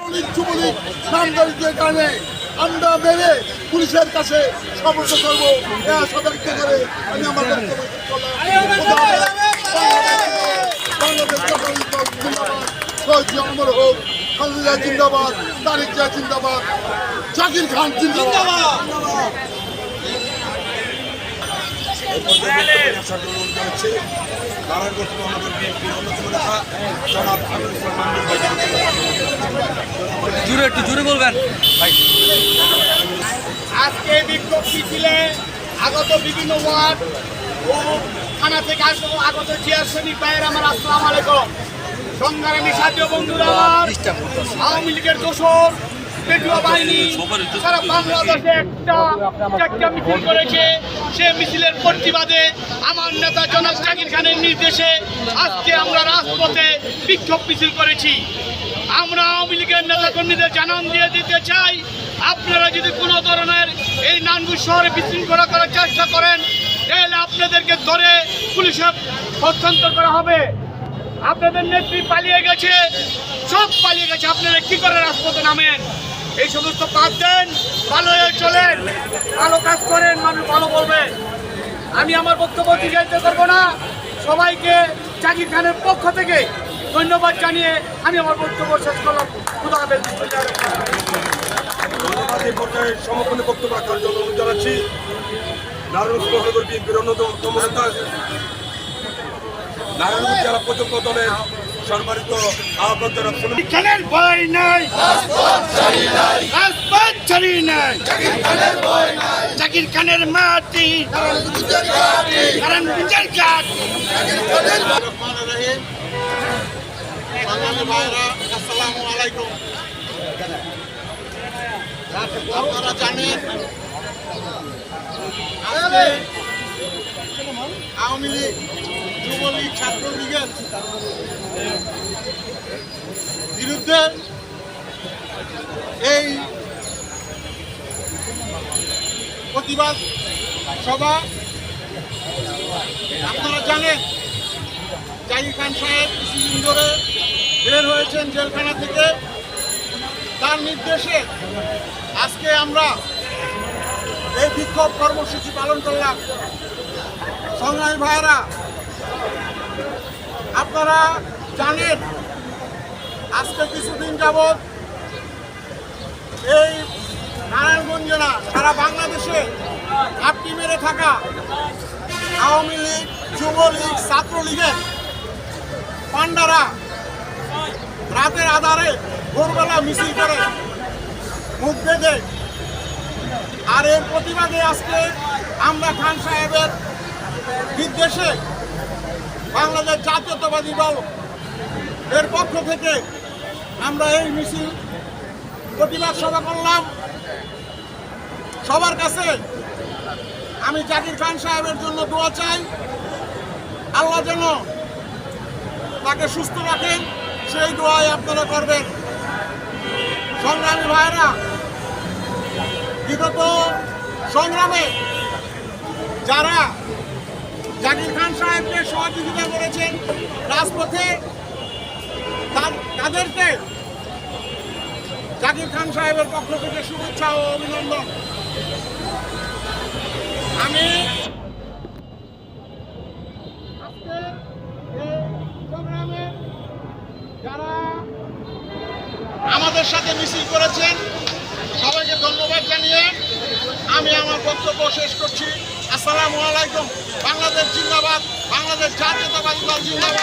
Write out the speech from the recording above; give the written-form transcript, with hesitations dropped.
ছাত্রলীগ যুবলীগ নামদারিত্বের কারণে আমরা মেরে পুলিশের কাছে সমর্থ করবো আশা ব্যক্ত করে আমি আমার বক্তব্য শেষ করলাম। বাংলাদেশ জাতীয়তাবাদী দল জিন্দাবাদ, শহীদ জিয়া অমর হোক, খালেদা জিন্দাবাদ, তারেক জিয়া জিন্দাবাদ, জাকির খান জিন্দাবাদ। একটু জোরে বলবেন ভাই। আজকে বিক্ষোভ মিছিলে আগত বিভিন্ন ওয়ার্ড ও থানা থেকে আগত চেয়ার শ্রেণী ভাইয়ের আমার আসসালামু আলাইকুম। সংগ্রামী সাথী বন্ধুরা, আমার আওয়ামী লীগের দোসর পেটুয়া বাহিনী সারা বাংলাদেশে একটা মিছিল করেছে। সে মিছিলের প্রতিবাদে আমার নেতা জনাব জাকির খানের নির্দেশে আজকে আমরা রাজপথে বিক্ষোভ মিছিল করেছি। আমরা আওয়ামী লীগের নেতা কর্মীদের জানান দিয়ে দিতে চাই, আপনারা যদি কোনো ধরনের এই নানপুর শহরে বিশৃঙ্খলা করার চেষ্টা করেন তাহলে আপনাদেরকে ধরে পুলিশে হস্তান্তর করা হবে। আপনাদের নেত্রী পালিয়ে গেছে, সব পালিয়ে গেছে, আপনারা কি করে রাজপথে নামেন? এই সমস্ত বাদ দেন, ভালো হয়ে চলেন, ভালো কাজ করেন, মানুষ ভালো বলবে। আমি আমার বক্তব্য দীর্ঘায়িত করবো না। সবাইকে জাকির খানের পক্ষ থেকে ধন্যবাদ জানিয়ে আমি আমার বক্তব্য শেষ করলাম। খুদা হাফেজ। এই পর্যায়ে সমাপনী বক্তব্য রাখার জন্য অনুরোধ জানাচ্ছি নারায়ণগঞ্জ মহানগর বিএনপির অন্যতম নেতা নারায়ণগঞ্জ জেলা প্রত্যক্ষ দলের সম্মানিত আহ্বায়ক জনাব খানের ভয় নাই, রাজপথ ছাড়ি নাই, জাকির খানের মাটি, নারায়ণগঞ্জের ঘাট। বাঙালি ভাইরা আসসালামু আলাইকুম। আপনারা জানেন আজকে আওয়ামী লীগ, যুবলীগ, ছাত্রলীগের বিরুদ্ধে এই প্রতিবাদ সভা। আপনারা জানেন জাকির খান সাহেব কিছুদিন ধরে বের হয়েছেন জেলখানা থেকে। তার নির্দেশে আজকে আমরা এই বিক্ষোভ কর্মসূচি পালন করলাম। সংগ্রামী ভাইয়েরা, আপনারা জানেন আজকে কিছুদিন যাবৎ এই নারায়ণগঞ্জে না সারা বাংলাদেশে ঘাপটি মেরে থাকা আওয়ামী লীগ, যুবলীগ, ছাত্রলীগের পান্ডারা রাতের আধারে ভোরবেলা মিছিল করে, মুখ বেঁধে। আর এর প্রতিবাদে আজকে আমরা খান সাহেবের নির্দেশে বাংলাদেশ জাতীয়তাবাদী দল এর পক্ষ থেকে আমরা এই মিছিল প্রতিবাদ সভা করলাম। সবার কাছে আমি জাকির খান সাহেবের জন্য দোয়া চাই, আল্লাহ যেন তাকে সুস্থ রাখেন, সেই দোয়াই আপনারা করবেন। সংগ্রামী ভাইরা, বিগত সংগ্রামে যারা জাকির খান সাহেবকে সহযোগিতা করেছেন রাজপথে, তাদেরকে জাকির খান সাহেবের পক্ষ থেকে শুভেচ্ছা ও অভিনন্দন। আমি আজকে এই সংগ্রামে যারা আমাদের সাথে মিছিল করেছেন সবাইকে ধন্যবাদ জানিয়ে আমি আমার বক্তব্য শেষ করছি। আসসালামু আলাইকুম। বাংলাদেশ জিন্দাবাদ, বাংলাদেশ জাতীয়তাবাদী দল জিন্দাবাদ।